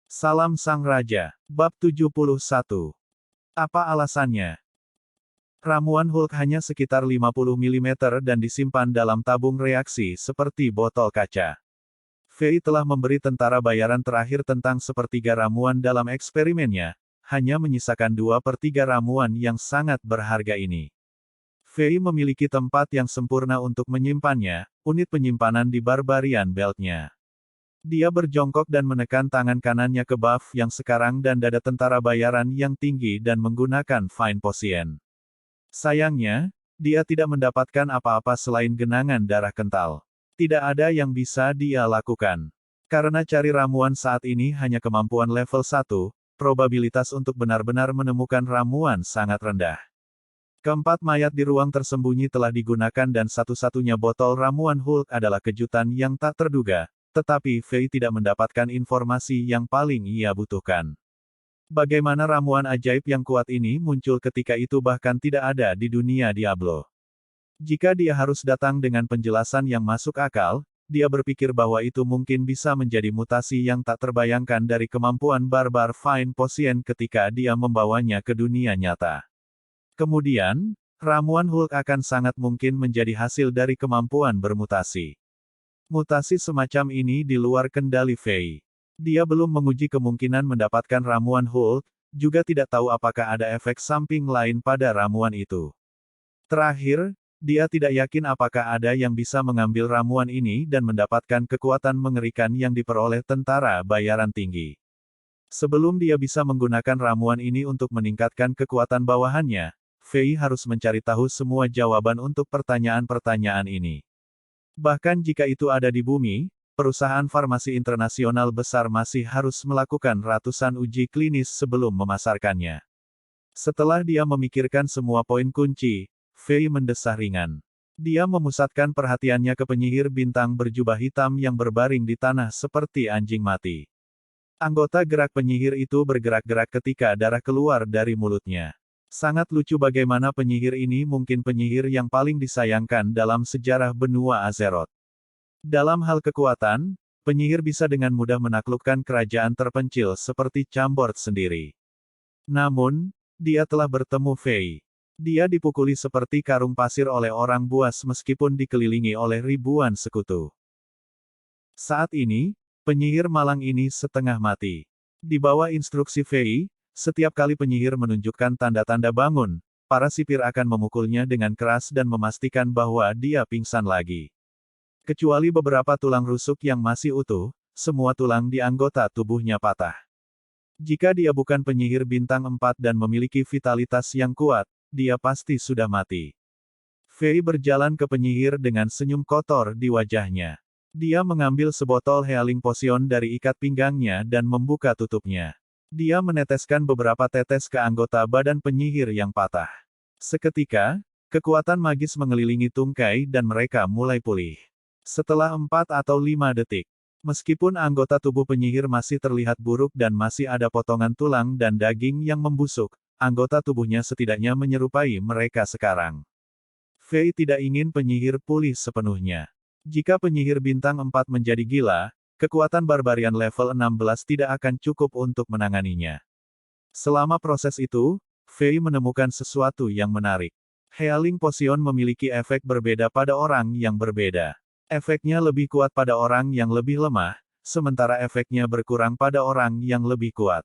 Salam Sang Raja. Bab 71. Apa alasannya? Ramuan Hulk hanya sekitar 50 mm dan disimpan dalam tabung reaksi seperti botol kaca. Fei telah memberi tentara bayaran terakhir tentang sepertiga ramuan dalam eksperimennya, hanya menyisakan 2/3 ramuan yang sangat berharga ini. Fei memiliki tempat yang sempurna untuk menyimpannya, unit penyimpanan di Barbarian Belt-nya. Dia berjongkok dan menekan tangan kanannya ke buff yang sekarang dan dada tentara bayaran yang tinggi dan menggunakan Fine Potion. Sayangnya, dia tidak mendapatkan apa-apa selain genangan darah kental. Tidak ada yang bisa dia lakukan. Karena cari ramuan saat ini hanya kemampuan level 1, probabilitas untuk benar-benar menemukan ramuan sangat rendah. Keempat mayat di ruang tersembunyi telah digunakan dan satu-satunya botol ramuan Hulk adalah kejutan yang tak terduga. Tetapi Fei tidak mendapatkan informasi yang paling ia butuhkan. Bagaimana ramuan ajaib yang kuat ini muncul ketika itu bahkan tidak ada di dunia Diablo. Jika dia harus datang dengan penjelasan yang masuk akal, dia berpikir bahwa itu mungkin bisa menjadi mutasi yang tak terbayangkan dari kemampuan barbar Fine Potion ketika dia membawanya ke dunia nyata. Kemudian, ramuan Hulk akan sangat mungkin menjadi hasil dari kemampuan bermutasi. Mutasi semacam ini di luar kendali Fei. Dia belum menguji kemungkinan mendapatkan ramuan Hulk, juga tidak tahu apakah ada efek samping lain pada ramuan itu. Terakhir, dia tidak yakin apakah ada yang bisa mengambil ramuan ini dan mendapatkan kekuatan mengerikan yang diperoleh tentara bayaran tinggi. Sebelum dia bisa menggunakan ramuan ini untuk meningkatkan kekuatan bawahannya, Fei harus mencari tahu semua jawaban untuk pertanyaan-pertanyaan ini. Bahkan jika itu ada di bumi, perusahaan farmasi internasional besar masih harus melakukan ratusan uji klinis sebelum memasarkannya. Setelah dia memikirkan semua poin kunci, Fei mendesah ringan. Dia memusatkan perhatiannya ke penyihir bintang berjubah hitam yang berbaring di tanah seperti anjing mati. Anggota gerak penyihir itu bergerak-gerak ketika darah keluar dari mulutnya. Sangat lucu bagaimana penyihir ini mungkin penyihir yang paling disayangkan dalam sejarah benua Azeroth. Dalam hal kekuatan, penyihir bisa dengan mudah menaklukkan kerajaan terpencil seperti Chambord sendiri. Namun, dia telah bertemu Fei. Dia dipukuli seperti karung pasir oleh orang buas meskipun dikelilingi oleh ribuan sekutu. Saat ini, penyihir malang ini setengah mati. Di bawah instruksi Fei, setiap kali penyihir menunjukkan tanda-tanda bangun, para sipir akan memukulnya dengan keras dan memastikan bahwa dia pingsan lagi. Kecuali beberapa tulang rusuk yang masih utuh, semua tulang di anggota tubuhnya patah. Jika dia bukan penyihir bintang 4 dan memiliki vitalitas yang kuat, dia pasti sudah mati. Fei berjalan ke penyihir dengan senyum kotor di wajahnya. Dia mengambil sebotol Healing Potion dari ikat pinggangnya dan membuka tutupnya. Dia meneteskan beberapa tetes ke anggota badan penyihir yang patah. Seketika, kekuatan magis mengelilingi tungkai dan mereka mulai pulih. Setelah 4 atau 5 detik, meskipun anggota tubuh penyihir masih terlihat buruk dan masih ada potongan tulang dan daging yang membusuk, anggota tubuhnya setidaknya menyerupai mereka sekarang. Fei tidak ingin penyihir pulih sepenuhnya. Jika penyihir bintang 4 menjadi gila, kekuatan barbarian level 16 tidak akan cukup untuk menanganinya. Selama proses itu, Fei menemukan sesuatu yang menarik. Healing Potion memiliki efek berbeda pada orang yang berbeda. Efeknya lebih kuat pada orang yang lebih lemah, sementara efeknya berkurang pada orang yang lebih kuat.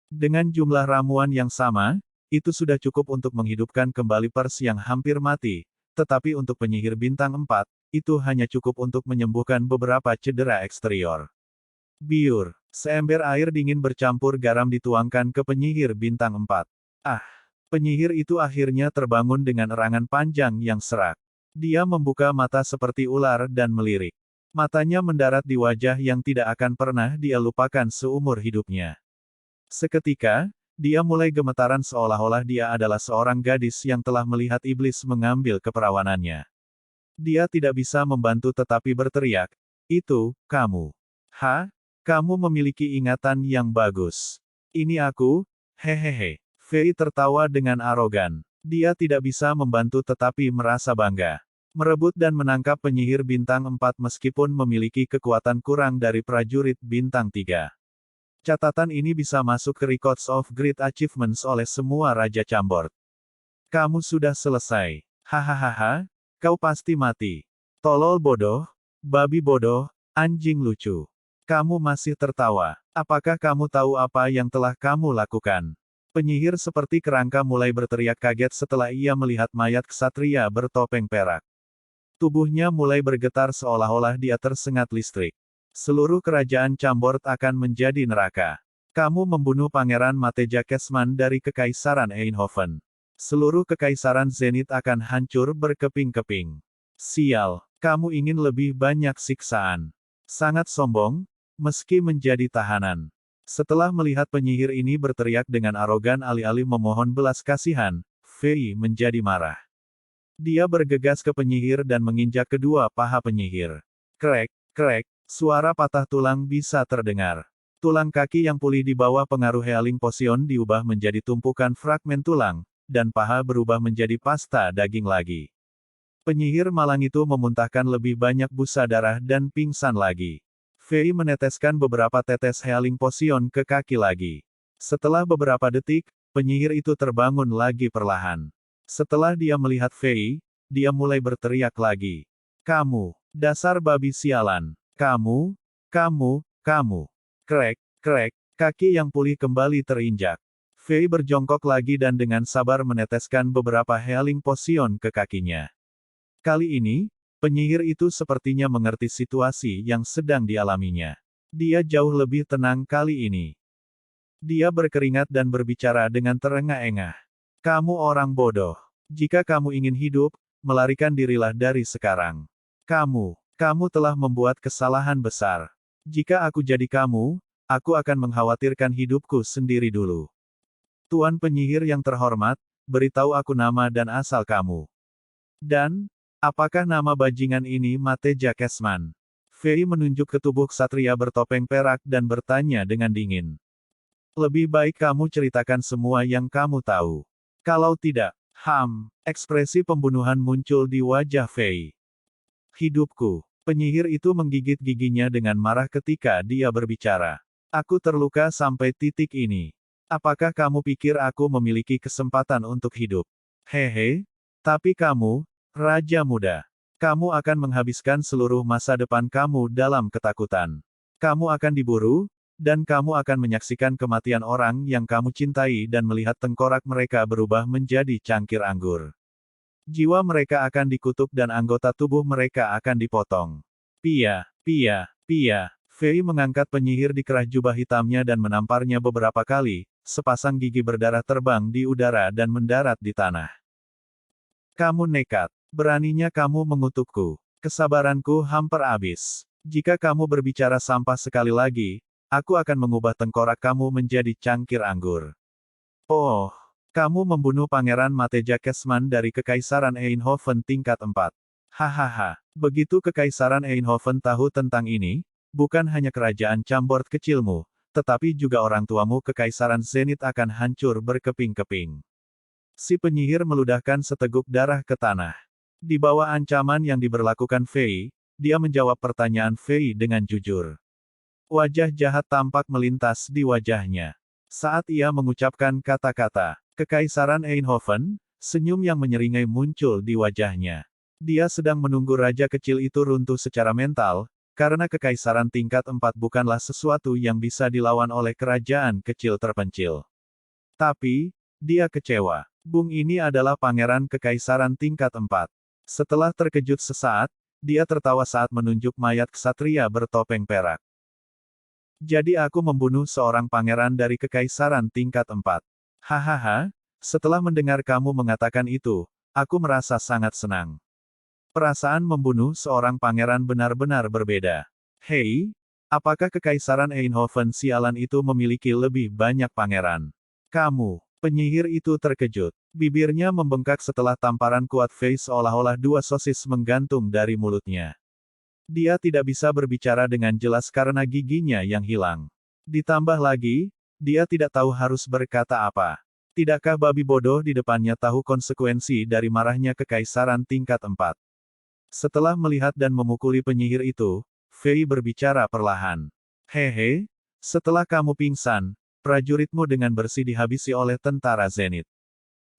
Dengan jumlah ramuan yang sama, itu sudah cukup untuk menghidupkan kembali pers yang hampir mati, tetapi untuk penyihir bintang 4, itu hanya cukup untuk menyembuhkan beberapa cedera eksterior. Biur, seember air dingin bercampur garam dituangkan ke penyihir bintang 4. Ah! Penyihir itu akhirnya terbangun dengan erangan panjang yang serak. Dia membuka mata seperti ular dan melirik. Matanya mendarat di wajah yang tidak akan pernah dia lupakan seumur hidupnya. Seketika, dia mulai gemetaran seolah-olah dia adalah seorang gadis yang telah melihat iblis mengambil keperawanannya. Dia tidak bisa membantu tetapi berteriak, "Itu, kamu. Kamu memiliki ingatan yang bagus. Ini aku, hehehe." Fei tertawa dengan arogan. Dia tidak bisa membantu tetapi merasa bangga. Merebut dan menangkap penyihir bintang 4 meskipun memiliki kekuatan kurang dari prajurit bintang 3. Catatan ini bisa masuk ke Records of Great Achievements oleh semua Raja Chambord. Kamu sudah selesai. Hahaha, kau pasti mati. Tolol bodoh, babi bodoh, anjing lucu. Kamu masih tertawa. Apakah kamu tahu apa yang telah kamu lakukan? Penyihir seperti kerangka mulai berteriak kaget setelah ia melihat mayat ksatria bertopeng perak. Tubuhnya mulai bergetar seolah-olah dia tersengat listrik. Seluruh kerajaan Chambord akan menjadi neraka. Kamu membunuh Pangeran Mateja Kesman dari Kekaisaran Eindhoven. Seluruh Kekaisaran Zenith akan hancur berkeping-keping. Sial, kamu ingin lebih banyak siksaan. Sangat sombong, meski menjadi tahanan. Setelah melihat penyihir ini berteriak dengan arogan alih-alih memohon belas kasihan, Fei menjadi marah. Dia bergegas ke penyihir dan menginjak kedua paha penyihir. Krek, krek, suara patah tulang bisa terdengar. Tulang kaki yang pulih di bawah pengaruh Healing Potion diubah menjadi tumpukan fragmen tulang, dan paha berubah menjadi pasta daging lagi. Penyihir malang itu memuntahkan lebih banyak busa darah dan pingsan lagi. Fei meneteskan beberapa tetes Healing Potion ke kaki lagi. Setelah beberapa detik, penyihir itu terbangun lagi perlahan. Setelah dia melihat Fei, dia mulai berteriak lagi. Kamu, dasar babi sialan. Kamu. Krek, krek, kaki yang pulih kembali terinjak. Fei berjongkok lagi dan dengan sabar meneteskan beberapa Healing Potion ke kakinya. Kali ini, penyihir itu sepertinya mengerti situasi yang sedang dialaminya. Dia jauh lebih tenang kali ini. Dia berkeringat dan berbicara dengan terengah-engah. Kamu orang bodoh. Jika kamu ingin hidup, melarikan dirilah dari sekarang. Kamu telah membuat kesalahan besar. Jika aku jadi kamu, aku akan mengkhawatirkan hidupku sendiri dulu. Tuan penyihir yang terhormat, beritahu aku nama dan asal kamu. Dan, apakah nama bajingan ini Mateja Kesman? Fei menunjuk ke tubuh ksatria bertopeng perak dan bertanya dengan dingin. Lebih baik kamu ceritakan semua yang kamu tahu. Kalau tidak, ekspresi pembunuhan muncul di wajah Fei. Hidupku. Penyihir itu menggigit giginya dengan marah ketika dia berbicara. Aku terluka sampai titik ini. Apakah kamu pikir aku memiliki kesempatan untuk hidup? Hehe. Tapi kamu, Raja Muda. Kamu akan menghabiskan seluruh masa depan kamu dalam ketakutan. Kamu akan diburu, dan kamu akan menyaksikan kematian orang yang kamu cintai dan melihat tengkorak mereka berubah menjadi cangkir anggur. Jiwa mereka akan dikutuk dan anggota tubuh mereka akan dipotong. Pia. Fei mengangkat penyihir di kerah jubah hitamnya dan menamparnya beberapa kali, sepasang gigi berdarah terbang di udara dan mendarat di tanah. Kamu nekat. Beraninya kamu mengutukku. Kesabaranku hampir habis. Jika kamu berbicara sampah sekali lagi, aku akan mengubah tengkorak kamu menjadi cangkir anggur. Oh, kamu membunuh Pangeran Mateja Kesman dari Kekaisaran Eindhoven tingkat 4. Hahaha, begitu Kekaisaran Eindhoven tahu tentang ini, bukan hanya kerajaan Chambord kecilmu, tetapi juga orang tuamu Kekaisaran Zenith akan hancur berkeping-keping. Si penyihir meludahkan seteguk darah ke tanah. Di bawah ancaman yang diberlakukan Fei, dia menjawab pertanyaan Fei dengan jujur. Wajah jahat tampak melintas di wajahnya. Saat ia mengucapkan kata-kata, Kekaisaran Eindhoven, senyum yang menyeringai muncul di wajahnya. Dia sedang menunggu raja kecil itu runtuh secara mental, karena Kekaisaran tingkat 4 bukanlah sesuatu yang bisa dilawan oleh kerajaan kecil terpencil. Tapi, dia kecewa. Bung ini adalah Pangeran Kekaisaran tingkat 4. Setelah terkejut sesaat, dia tertawa saat menunjuk mayat ksatria bertopeng perak. Jadi aku membunuh seorang pangeran dari Kekaisaran tingkat 4. Hahaha, setelah mendengar kamu mengatakan itu, aku merasa sangat senang. Perasaan membunuh seorang pangeran benar-benar berbeda. Hei, apakah Kekaisaran Eindhoven sialan itu memiliki lebih banyak pangeran? Kamu, penyihir itu terkejut. Bibirnya membengkak setelah tamparan kuat Fei seolah-olah dua sosis menggantung dari mulutnya. Dia tidak bisa berbicara dengan jelas karena giginya yang hilang. Ditambah lagi, dia tidak tahu harus berkata apa. Tidakkah babi bodoh di depannya tahu konsekuensi dari marahnya Kekaisaran tingkat 4? Setelah melihat dan memukuli penyihir itu, Fei berbicara perlahan. Hehe, Setelah kamu pingsan, prajuritmu dengan bersih dihabisi oleh tentara Zenith.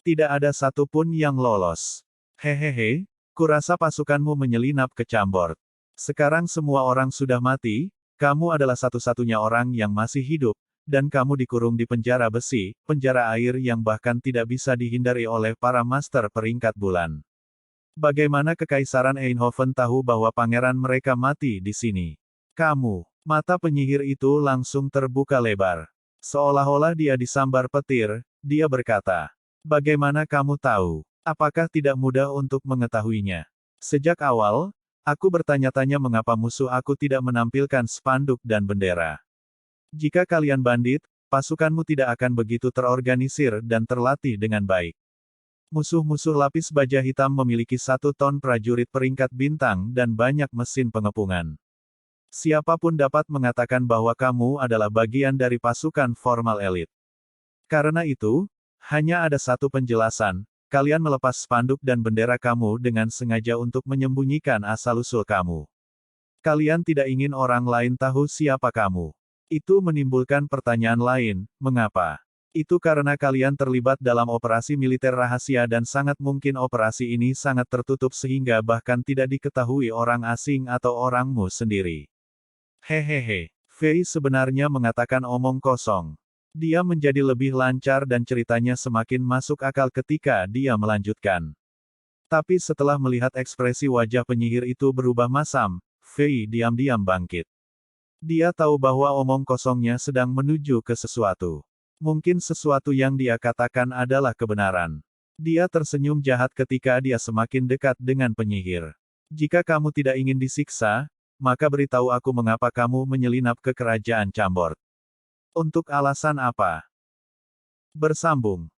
Tidak ada satupun yang lolos. Hehehe, kurasa pasukanmu menyelinap ke Chambord. Sekarang semua orang sudah mati, kamu adalah satu-satunya orang yang masih hidup, dan kamu dikurung di penjara besi, penjara air yang bahkan tidak bisa dihindari oleh para master peringkat bulan. Bagaimana Kekaisaran Eindhoven tahu bahwa pangeran mereka mati di sini? Kamu, mata penyihir itu langsung terbuka lebar. Seolah-olah dia disambar petir, dia berkata. Bagaimana kamu tahu? Apakah tidak mudah untuk mengetahuinya? Sejak awal, aku bertanya-tanya mengapa musuh aku tidak menampilkan spanduk dan bendera. Jika kalian bandit, pasukanmu tidak akan begitu terorganisir dan terlatih dengan baik. Musuh-musuh lapis baja hitam memiliki 1 ton prajurit peringkat bintang dan banyak mesin pengepungan. Siapapun dapat mengatakan bahwa kamu adalah bagian dari pasukan formal elit. Karena itu, hanya ada satu penjelasan, kalian melepas spanduk dan bendera kamu dengan sengaja untuk menyembunyikan asal-usul kamu. Kalian tidak ingin orang lain tahu siapa kamu. Itu menimbulkan pertanyaan lain, mengapa? Itu karena kalian terlibat dalam operasi militer rahasia dan sangat mungkin operasi ini sangat tertutup sehingga bahkan tidak diketahui orang asing atau orangmu sendiri. Hehehe, Fei sebenarnya mengatakan omong kosong. Dia menjadi lebih lancar dan ceritanya semakin masuk akal ketika dia melanjutkan. Tapi setelah melihat ekspresi wajah penyihir itu berubah masam, Fei diam-diam bangkit. Dia tahu bahwa omong kosongnya sedang menuju ke sesuatu. Mungkin sesuatu yang dia katakan adalah kebenaran. Dia tersenyum jahat ketika dia semakin dekat dengan penyihir. Jika kamu tidak ingin disiksa, maka beritahu aku mengapa kamu menyelinap ke kerajaan Chambord. Untuk alasan apa? Bersambung.